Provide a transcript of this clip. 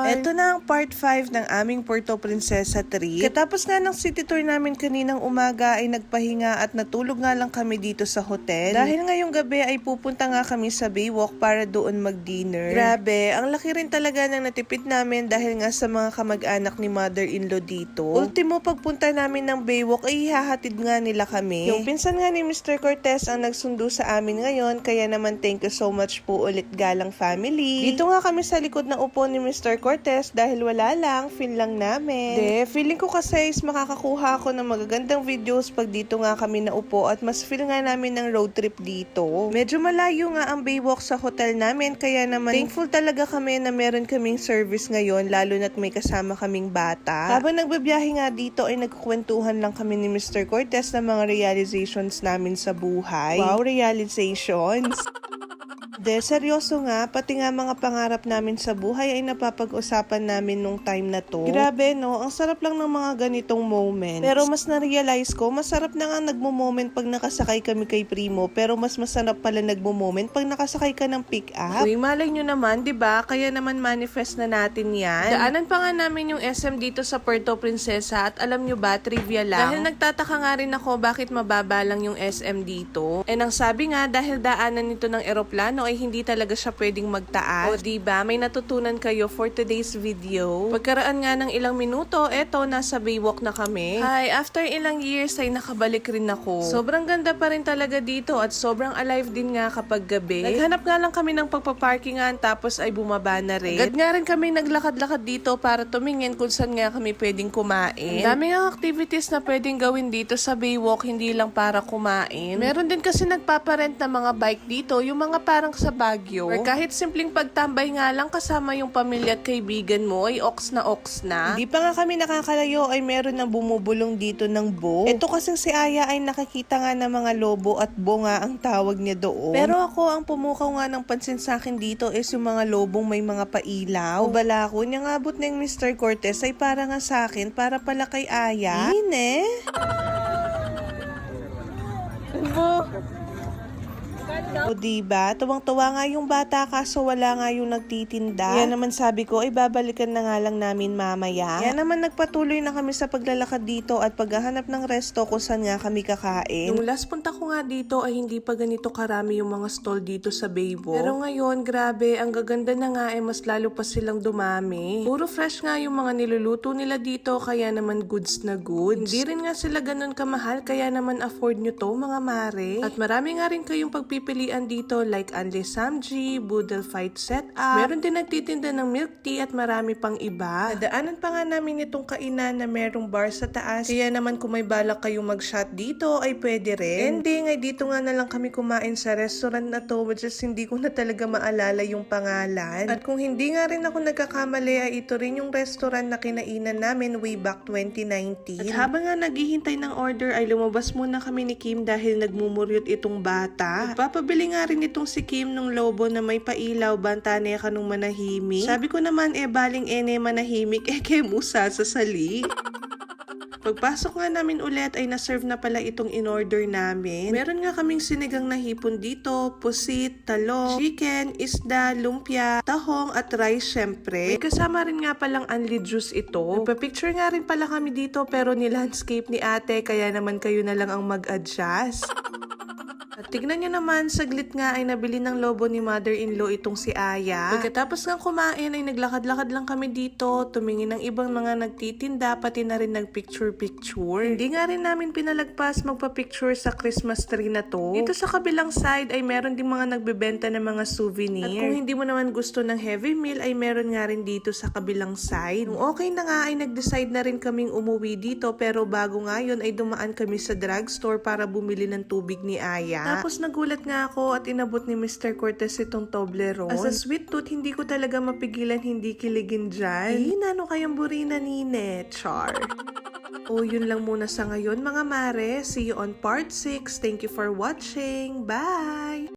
Ito na ang part 5 ng aming Puerto Princesa trip. Katapos nga ng city tour namin kaninang umaga ay nagpahinga at natulog nga lang kami dito sa hotel. Dahil ngayong gabi ay pupunta nga kami sa Baywalk para doon mag-dinner. Grabe, ang laki rin talaga ng natipid namin dahil nga sa mga kamag-anak ni mother-in-law dito. Ultimo pagpunta namin ng Baywalk ay hihahatid nga nila kami. Yung pinsan nga ni Mr. Cortez ang nagsundo sa amin ngayon, kaya naman thank you so much po ulit Galang family. Dito nga kami sa likod na upo ni Mr. Cortez dahil wala lang, feel lang namin. Feeling ko kasi is makakakuha ako ng magagandang videos pag dito nga kami naupo at mas feel nga namin ng road trip dito. Medyo malayo nga ang Baywalk sa hotel namin kaya naman thankful talaga kami na meron kaming service ngayon lalo na't may kasama kaming bata. Habang nagbabiyahe nga dito ay nagkukwentuhan lang kami ni Mr. Cortez ng mga realizations namin sa buhay. Wow, realizations! Seryoso nga, pati nga mga pangarap namin sa buhay ay napapag-usapan namin nung time na to. Grabe no, ang sarap lang ng mga ganitong moments. Pero mas na-realize ko, masarap na nga nagmo-moment pag nakasakay kami kay Primo, pero mas masarap pala nagmo-moment pag nakasakay ka ng pick-up. Uy, malay nyo naman, diba? Kaya naman manifest na natin yan. Daanan pa nga namin yung SM dito sa Puerto Princesa at alam nyo ba, trivia lang. Dahil nagtataka nga rin ako bakit mababa lang yung SM dito. And ang sabi nga, dahil daanan nito ng eroplano ay hindi talaga siya pwedeng magtaas. O diba, may natutunan kayo for today's video. Pagkaraan nga ng ilang minuto, eto, nasa Baywalk na kami. Hi, after ilang years ay nakabalik rin ako. Sobrang ganda pa rin talaga dito at sobrang alive din nga kapag gabi. Naghanap nga lang kami ng pagpaparkingan tapos ay bumaba na rin. Agad nga rin kami naglakad-lakad dito para tumingin kung saan nga kami pwedeng kumain. Ang daming activities na pwedeng gawin dito sa Baywalk, hindi lang para kumain. Meron din kasi nagpaparent na mga bike dito, yung mga parang sa Baguio. Or kahit simpleng pagtambay nga lang kasama yung pamilya at kaibigan mo ay ox na ox na. Hindi pa nga kami nakakalayo ay meron na bumubulong dito ng bo. Ito kasing si Aya ay nakakita nga ng mga lobo at bo nga ang tawag niya doon. Pero ako ang pumukaw nga ng pansin sa akin dito is yung mga lobong may mga pailaw. O bala ko, niyang abot na yung Mr. Cortez ay para nga sa akin, para pala kay Aya. Ine? O diba, tuwang-tuwa nga yung bata kaso wala nga yung nagtitinda. Yan naman sabi ko, ay babalikan na nga lang namin mamaya. Yan naman nagpatuloy na kami sa paglalakad dito at paghahanap ng resto kung saan nga kami kakain. Yung last punta ko nga dito ay hindi pa ganito karami yung mga stall dito sa Baywalk. Pero ngayon, grabe, ang gaganda na nga ay mas lalo pa silang dumami. Puro fresh nga yung mga niluluto nila dito kaya naman goods na goods. Hindi rin nga sila ganun kamahal kaya naman afford nyo to mga mare. At marami nga rin kayong pagpipilian dito like Anle Samji, Boodle Fight Setup. Meron din nagtitinda ng milk tea at marami pang iba. Nadaanan pa nga namin itong kainan na merong bar sa taas. Kaya naman kung may balak kayong mag-shot dito ay pwede rin. Ending ay dito nga na lang kami kumain sa restaurant na to which is hindi ko na talaga maalala yung pangalan. At kung hindi nga rin ako nagkakamali ay ito rin yung restaurant na kinainan namin way back 2019. At habang nga naghihintay ng order ay lumabas muna kami ni Kim dahil nagmumuryot itong bata. Nagpapabili nga rin itong si Kim nung lobo na may pailaw, bantane ka nung manahimik. Sabi ko naman baling manahimik kemusa sa sali. Pagpasok nga namin ulit ay na-serve na pala itong in-order namin. Meron nga kaming sinigang na hipon dito, pusit, talong, chicken, isda, lumpia, tahong at rice syempre. May kasama rin nga palang unli juice ito. Nagpa-picture nga rin pala kami dito pero ni-landscape ni ate kaya naman kayo na lang ang mag-adjust. At tignan nyo naman, saglit nga ay nabili ng lobo ni mother-in-law itong si Aya. Pagkatapos nga kumain ay naglakad-lakad lang kami dito, tumingin ng ibang mga nagtitinda, pati na rin nagpicture-picture. Hindi nga rin namin pinalagpas magpa-picture sa Christmas tree na to. Dito sa kabilang side ay meron din mga nagbebenta ng mga souvenir. At kung hindi mo naman gusto ng heavy meal ay meron nga rin dito sa kabilang side. Nung okay na nga ay nag-decide na rin kaming umuwi dito pero bago nga yun ay dumaan kami sa drugstore para bumili ng tubig ni Aya. Tapos nagulat nga ako at inabot ni Mr. Cortez itong Toblerone. As a sweet tooth, hindi ko talaga mapigilan hindi kiligin dyan. Nano kayang burina nine, char. O yun lang muna sa ngayon mga mare. See you on part 6. Thank you for watching. Bye!